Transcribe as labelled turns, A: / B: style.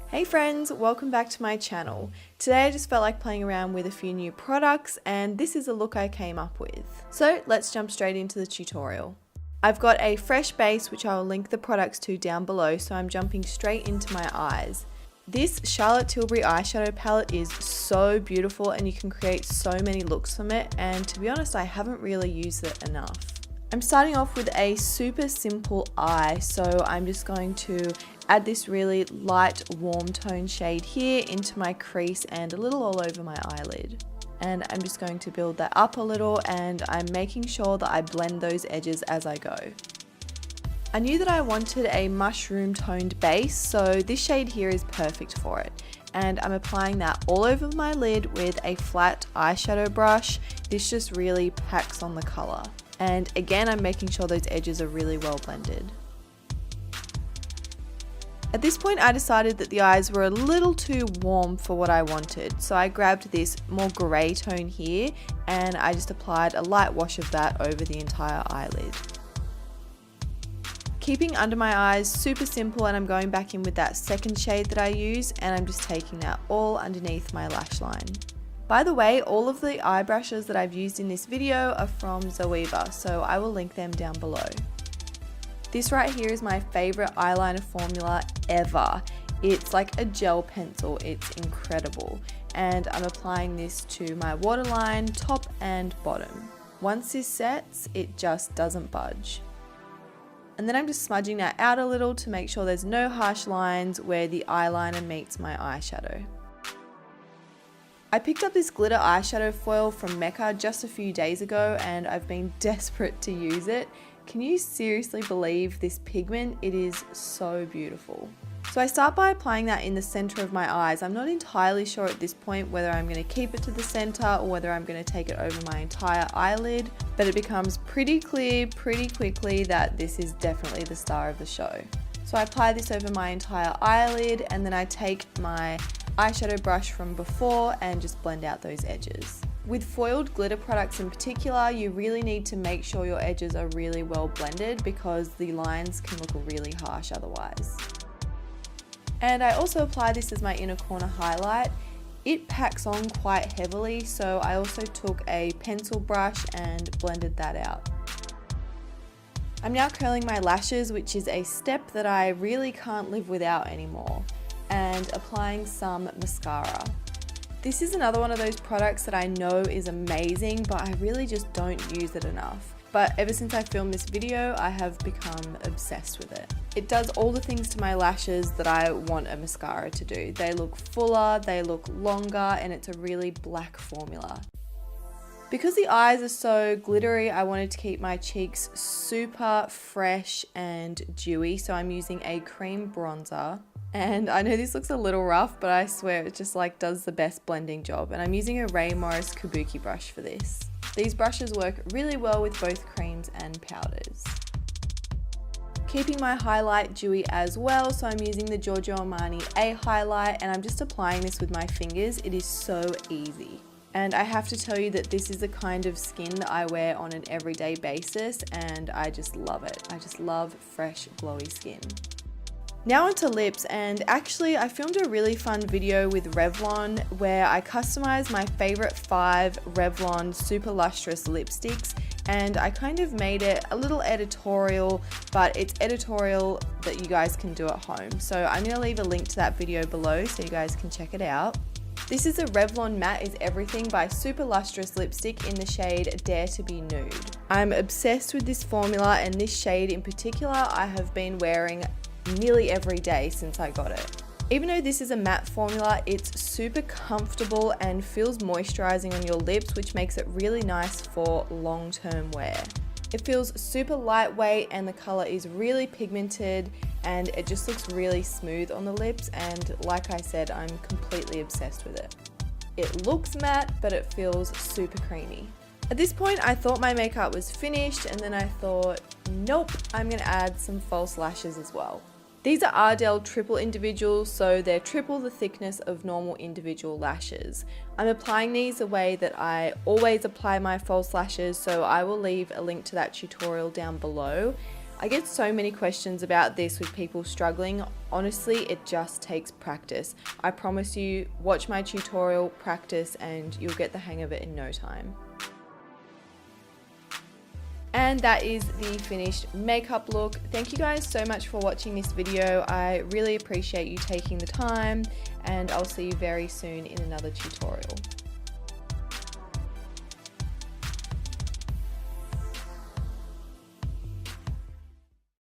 A: Hey friends, welcome back to my channel. Today I just felt like playing around with a few new products and this is a look I came up with. So let's jump straight into the tutorial. I've got a fresh base which I will link the products to down below, so I'm jumping straight into my eyes. This Charlotte Tilbury eyeshadow palette is so beautiful and you can create so many looks from it, and to be honest I haven't really used it enough. I'm starting off with a super simple eye, so I'm just going to add this really light warm tone shade here into my crease and a little all over my eyelid. And I'm just going to build that up a little, and I'm making sure that I blend those edges as I go. I knew that I wanted a mushroom toned base, so this shade here is perfect for it. And I'm applying that all over my lid with a flat eyeshadow brush. This just really packs on the color. And again, I'm making sure those edges are really well blended. At this point, I decided that the eyes were a little too warm for what I wanted, so I grabbed this more grey tone here and I just applied a light wash of that over the entire eyelid. Keeping under my eyes, super simple, and I'm going back in with that second shade that I use, and I'm just taking that all underneath my lash line. By the way, all of the eye brushes that I've used in this video are from Zoeva, so I will link them down below. This right here is my favorite eyeliner formula ever. It's like a gel pencil, it's incredible. And I'm applying this to my waterline, top and bottom. Once this sets, it just doesn't budge. And then I'm just smudging that out a little to make sure there's no harsh lines where the eyeliner meets my eyeshadow. I picked up this glitter eyeshadow foil from Mecca just a few days ago and I've been desperate to use it. Can you seriously believe this pigment? It is so beautiful. So I start by applying that in the center of my eyes. I'm not entirely sure at this point whether I'm going to keep it to the center or whether I'm going to take it over my entire eyelid, but it becomes pretty clear pretty quickly that this is definitely the star of the show. So I apply this over my entire eyelid and then I take my eyeshadow brush from before and just blend out those edges. With foiled glitter products in particular, you really need to make sure your edges are really well blended because the lines can look really harsh otherwise. And I also apply this as my inner corner highlight. It packs on quite heavily, so I also took a pencil brush and blended that out. I'm now curling my lashes, which is a step that I really can't live without anymore, and applying some mascara. This is another one of those products that I know is amazing, but I really just don't use it enough. But ever since I filmed this video, I have become obsessed with it. It does all the things to my lashes that I want a mascara to do. They look fuller, they look longer, and it's a really black formula. Because the eyes are so glittery, I wanted to keep my cheeks super fresh and dewy, so I'm using a cream bronzer. And I know this looks a little rough, but I swear it just like does the best blending job. And I'm using a Ray Morris Kabuki brush for this. These brushes work really well with both creams and powders. Keeping my highlight dewy as well, so I'm using the Giorgio Armani A highlight and I'm just applying this with my fingers. It is so easy. And I have to tell you that this is the kind of skin that I wear on an everyday basis and I just love it. I just love fresh, glowy skin. Now onto lips, and actually I filmed a really fun video with Revlon where I customized my favorite 5 Revlon super lustrous lipsticks, and I kind of made it a little editorial, but it's editorial that you guys can do at home. So I'm going to leave a link to that video below so you guys can check it out. This is a Revlon Matte is Everything by Super Lustrous Lipstick in the shade Dare to be Nude. I'm obsessed with this formula, and this shade in particular I have been wearing nearly every day since I got it. Even though this is a matte formula, it's super comfortable and feels moisturizing on your lips, which makes it really nice for long-term wear. It feels super lightweight and the color is really pigmented and it just looks really smooth on the lips, and like I said, I'm completely obsessed with it. It looks matte, but it feels super creamy. At this point, I thought my makeup was finished, and then I thought, nope, I'm gonna add some false lashes as well. These are Ardell triple individuals, so they're triple the thickness of normal individual lashes. I'm applying these the way that I always apply my false lashes, so I will leave a link to that tutorial down below. I get so many questions about this with people struggling. Honestly, it just takes practice. I promise you, watch my tutorial, practice, and you'll get the hang of it in no time. And that is the finished makeup look. Thank you guys so much for watching this video. I really appreciate you taking the time, and I'll see you very soon in another tutorial.